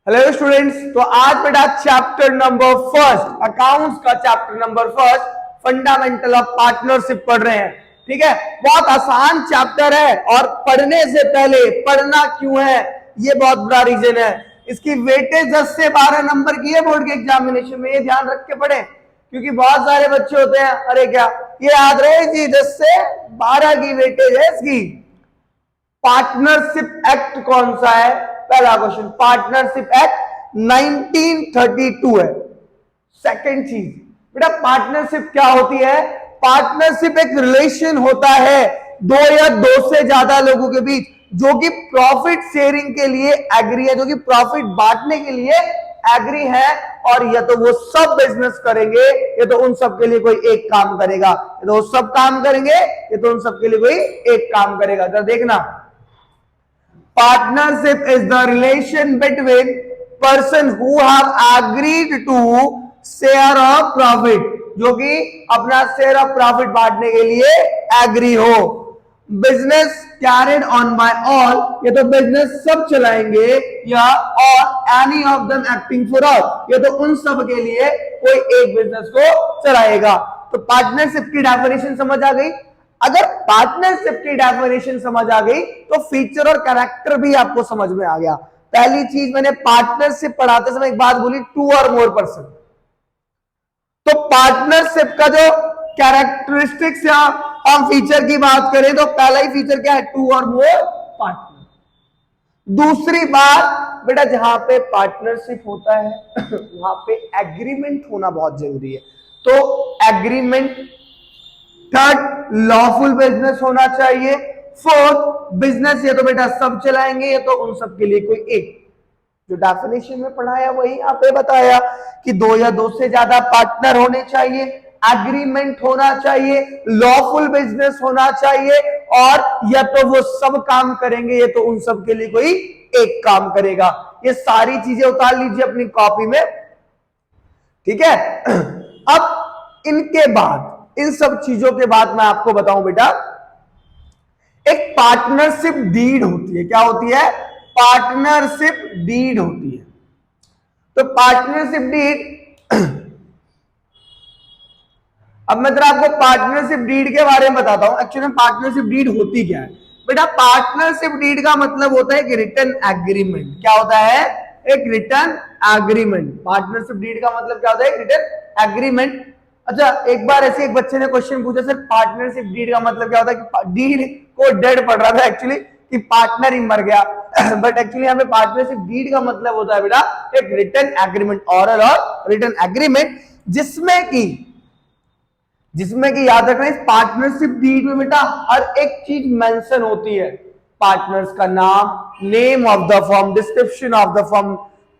Hello students, तो आज बेटा चैप्टर नंबर फर्स्ट अकाउंट्स का chapter number first fundamental of partnership पढ़ रहे हैं। ठीक है, बहुत आसान चैप्टर है और पढ़ने से पहले पढ़ना क्यों है ये बहुत बड़ा रीजन है। इसकी वेटेज 10 से 12 नंबर की है बोर्ड के एग्जामिनेशन में, ये ध्यान रख के पढ़े क्योंकि बहुत सारे बच्चे होते हैं अरे क्या ये याद रहे जी 10 से 12 की वेटेज है इसकी। पार्टनरशिप एक्ट कौन सा है? पहला क्वेश्चन, पार्टनरशिप एक्ट 1932 है। सेकंड चीज बेटा, पार्टनरशिप क्या होती है? पार्टनरशिप एक रिलेशन होता है दो या दो से ज्यादा लोगों के बीच जो कि प्रॉफिट शेयरिंग के लिए एग्री है, जो कि प्रॉफिट बांटने के लिए एग्री है। और या तो वो सब बिजनेस करेंगे या तो उन सब के लिए कोई एक काम करेगा, या तो वो सब काम करेंगे या तो उन सब के लिए कोई एक काम करेगा। जरा देखना, partnership is the relation between person who have agreed to share of profit, जो कि अपना शेयर ऑफ प्रॉफिट बांटने के लिए एग्री हो। Business carried on by all, ये तो बिजनेस सब चलाएंगे, या और any of them acting for all, ये तो उन सब के लिए कोई एक बिजनेस को चलाएगा। तो पार्टनरशिप की डेफिनेशन समझ आ गई। अगर पार्टनरशिप की डेफिनेशन समझ आ गई तो फीचर और कैरेक्टर भी आपको समझ में आ गया। पहली चीज मैंने पार्टनरशिप पढ़ाते समय एक बात बोली, टू और मोर पर्सन। तो पार्टनरशिप का जो कैरेक्टरिस्टिक्स या हम फीचर की बात करें तो पहला ही फीचर क्या है? टू और मोर पार्टनर। दूसरी बात बेटा, जहां पे पार्टनरशिप होता है वहां पे एग्रीमेंट होना बहुत जरूरी है। तो एग्रीमेंट। थर्ड, लॉफुल बिजनेस होना चाहिए। फोर्थ, बिजनेस ये तो बेटा सब चलाएंगे, ये तो उन सब के लिए कोई एक। जो डेफिनेशन में पढ़ाया वही यहाँ पे बताया कि दो या दो से ज्यादा पार्टनर होने चाहिए, एग्रीमेंट होना चाहिए, लॉफुल बिजनेस होना चाहिए, और या तो वो सब काम करेंगे या तो उन सब के लिए कोई एक काम करेगा। ये सारी चीजें उतार लीजिए अपनी कॉपी में। ठीक है, अब इनके बाद, इन सब चीजों के बाद मैं आपको बताऊं बेटा, एक पार्टनरशिप डीड होती है। क्या होती है? पार्टनरशिप डीड होती है। तो पार्टनरशिप डीड अब मैं जरा आपको पार्टनरशिप डीड के बारे में बताता हूं। एक्चुअली पार्टनरशिप डीड होती क्या है बेटा? पार्टनरशिप डीड का मतलब होता है एक रिटन एग्रीमेंट। क्या होता है? एक रिटन एग्रीमेंट। पार्टनरशिप डीड का मतलब क्या होता है? एक रिटन एग्रीमेंट। अच्छा, एक बार ऐसे एक बच्चे ने क्वेश्चन पूछा, सर पार्टनरशिप डीड का मतलब क्या होता है? कि डीड को डेड पड़ रहा था एक्चुअली, कि पार्टनर ही मर गया बट एक्चुअली हमें पार्टनरशिप डीड का मतलब होता है बेटा एक रिटन एग्रीमेंट, ऑरल और रिटन एग्रीमेंट, जिसमें कि याद रखना, इस पार्टनरशिप डीड में बेटा हर एक चीज मेंशन होती है। पार्टनर्स का नाम, name of the firm, description of the firm,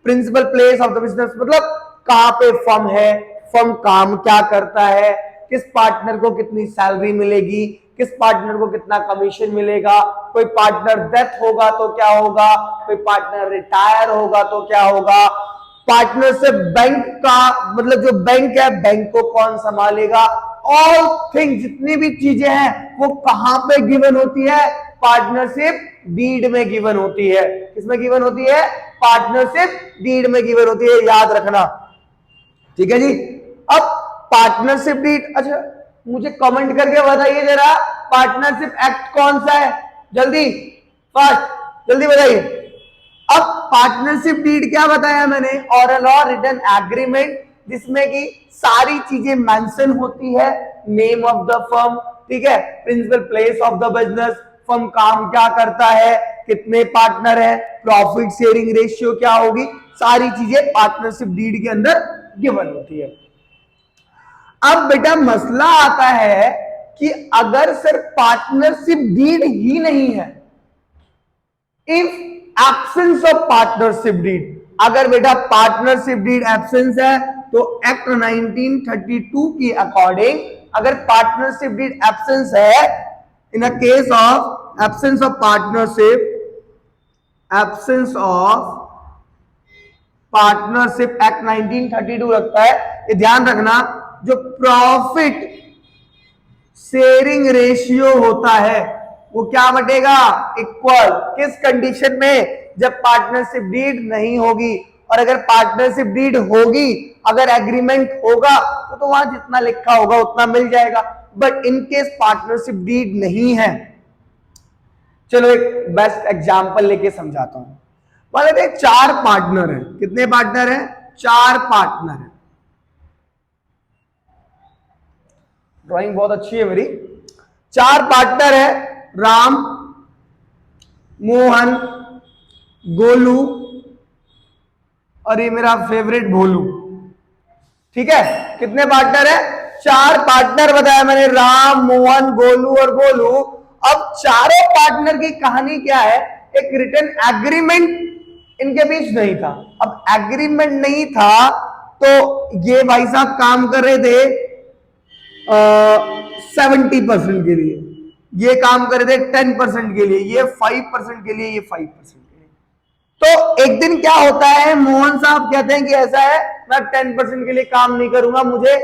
principal place of the business, मतलब कहां पे फर्म है, फर्म काम क्या करता है, किस पार्टनर को कितनी सैलरी मिलेगी, किस पार्टनर को कितना कमीशन मिलेगा, कोई पार्टनर डेथ होगा तो क्या होगा, कोई पार्टनर रिटायर होगा तो क्या होगा, पार्टनरशिप बैंक का मतलब जो बैंक है बैंक को कौन संभालेगा, ऑल थिंग जितनी भी चीजें हैं वो कहां पे गिवन होती है? पार्टनरशिप डीड में गिवन होती है। किसमें गिवन होती है? पार्टनरशिप डीड में गिवन होती है, याद रखना। ठीक है जी। अब पार्टनरशिप डीड, अच्छा मुझे कमेंट करके बताइए जरा, पार्टनरशिप एक्ट कौन सा है? जल्दी फास्ट जल्दी बताइए। अब पार्टनरशिप डीड क्या बताया मैंने? ऑरल और रिटन एग्रीमेंट, जिसमें कि सारी चीजें मेंशन होती है। नेम ऑफ द फर्म, ठीक है, principal place of the business, firm काम क्या करता है, कितने पार्टनर है, प्रॉफिट शेयरिंग रेशियो क्या होगी, सारी चीजें पार्टनरशिप डीड के अंदर गिवन होती है। अब बेटा मसला आता है कि अगर सिर्फ पार्टनरशिप डीड ही नहीं है, if absence of partnership deed, अगर बेटा पार्टनरशिप डीड एब्सेंस है तो एक्ट 1932 की अकॉर्डिंग अगर पार्टनरशिप डीड एब्सेंस है, in a case of absence of partnership, absence of partnership act 1932 रखता है, ये ध्यान रखना, जो प्रॉफिट शेयरिंग रेशियो होता है वो क्या बटेगा? इक्वल। किस कंडीशन में? जब पार्टनरशिप डीड नहीं होगी और अगर पार्टनरशिप डीड होगी, अगर एग्रीमेंट होगा तो वहां जितना लिखा होगा उतना मिल जाएगा। But in case partnership deed नहीं है, चलो एक बेस्ट एग्जांपल लेके समझाता हूं। मान लेते हैं 4 पार्टनर हैं। कितने पार्टनर हैं? 4 पार्टनर हैं। ड्राइंग बहुत अच्छी है मेरी। 4 पार्टनर है, राम, मोहन, गोलू और ये मेरा फेवरेट भोलू। ठीक है, कितने पार्टनर है? 4 पार्टनर बताया मैंने, राम, मोहन, गोलू और गोलू। अब चारों पार्टनर की कहानी क्या है? एक रिटन एग्रीमेंट इनके बीच नहीं था। अब एग्रीमेंट नहीं था तो ये भाई साहब काम कर रहे थे 70% के लिए, ये काम कर रहे थे 10% के लिए, ये 5% के लिए, ये 5% के लिए। तो एक दिन क्या होता है, मोहन साहब कहते हैं कि ऐसा है, मैं 10% के लिए काम नहीं करूंगा, मुझे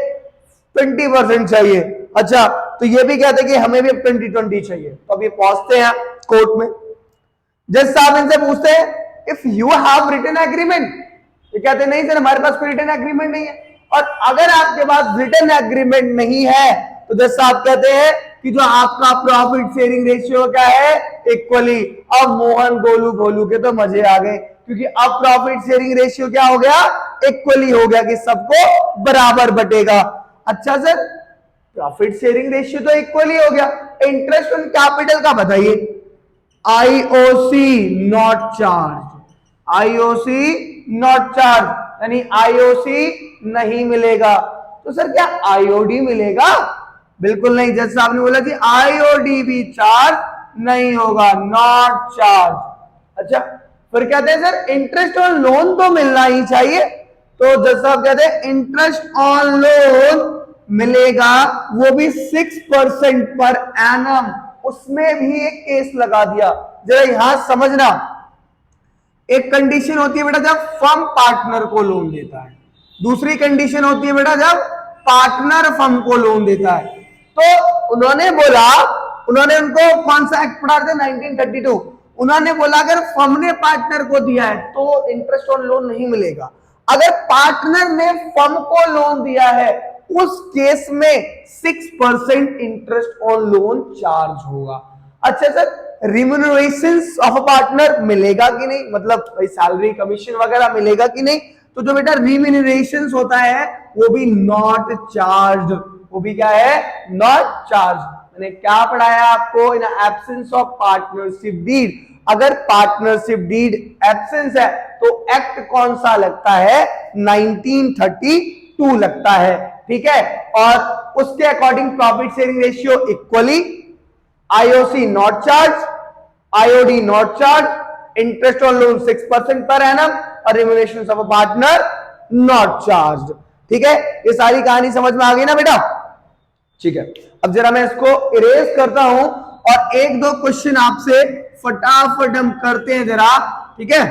20% चाहिए। अच्छा, तो ये भी कहते हैं कि हमें भी अब 20-20 चाहिए। तो अब ये पहुंचते हैं कोर्ट में, जज साहब इनसे पूछते हैं if you have written agreement. ये कहते हैं नहीं सर, हमारे पास कोई रिटन एग्रीमेंट नहीं है। और अगर आपके पास रिटन एग्रीमेंट नहीं है तो जज साहब कहते हैं कि जो आपका प्रॉफिट शेयरिंग रेशियो क्या है? इक्वली। अब मोहन, गोलू, भोलू के तो मजे आ गए, क्योंकि अब प्रॉफिट शेयरिंग रेशियो क्या हो गया? इक्वली हो गया कि सबको बराबर बटेगा। अच्छा सर, प्रॉफिट शेयरिंग रेशियो तो इक्वली हो गया, इंटरेस्ट ऑन कैपिटल का बताइए। IOC not charge, IOC not charge, यानी आईओसी नहीं मिलेगा। तो सर क्या आईओडी मिलेगा? बिल्कुल नहीं। जज साहब ने बोला कि आईओडी भी चार्ज नहीं होगा, नॉट चार्ज। अच्छा, फिर कहते हैं सर इंटरेस्ट ऑन लोन तो मिलना ही चाहिए। तो जज साहब कहते हैं इंटरेस्ट ऑन लोन मिलेगा, वो भी 6% पर एनम। उसमें भी एक केस लगा दिया। जरा यहां समझना, एक कंडीशन होती है बेटा जब फर्म पार्टनर को लोन देता है, दूसरी कंडीशन होती है बेटा जब पार्टनर फर्म को लोन देता है। तो उन्होंने बोला, उन्होंने उनको कौन सा एक्ट पढ़ा था? 1932। उन्होंने बोला अगर फर्म ने पार्टनर को दिया है तो इंटरेस्ट ऑन लोन नहीं मिलेगा। अगर पार्टनर ने फर्म को लोन दिया है उस केस में 6% इंटरेस्ट ऑन लोन चार्ज होगा। अच्छा सर, रिम्यूनरेशंस ऑफ अ पार्टनर मिलेगा कि नहीं? मतलब भाई सैलरी, कमीशन वगैरह मिलेगा कि नहीं? तो जो बेटा रिम्यूनरेशंस होता है वो भी नॉट चार्ज, वो भी क्या है? Not charge. मैंने क्या पढ़ाया आपको? In absence of partnership deed. अगर पार्टनरशिप डीड एब्सेंस है तो एक्ट कौन सा लगता है? 1932 लगता है। ठीक है, और उसके according profit sharing ratio equally, IOC not charge, IOD not charge, interest on loan 6% per annum और remuneration of a partner not charge. ठीक है, ये सारी कहानी समझ में आ गई ना बेटा? ठीक है, अब जरा मैं इसको इरेज करता हूं और 1-2 क्वेश्चन आपसे फटाफट हम करते हैं जरा। ठीक है,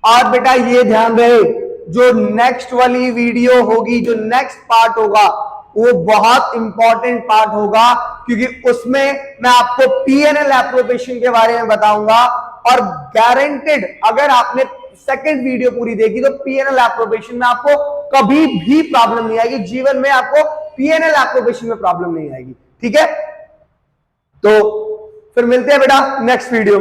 और बेटा ये ध्यान रहे, जो नेक्स्ट वाली वीडियो होगी, जो नेक्स्ट पार्ट होगा, वो बहुत इंपॉर्टेंट पार्ट होगा, क्योंकि उसमें मैं आपको पीएनएल एप्रोप्रिएशन के बारे में बताऊंगा। और गारंटेड अगर आपने सेकंड वीडियो पूरी देखी तो पीएनएल एप्रोप्रिएशन में आपको कभी भी प्रॉब्लम नहीं आएगी। जीवन में आपको पीएनएल एप्रोप्रिएशन में प्रॉब्लम नहीं आएगी। ठीक है, तो फिर मिलते हैं बेटा नेक्स्ट वीडियो में।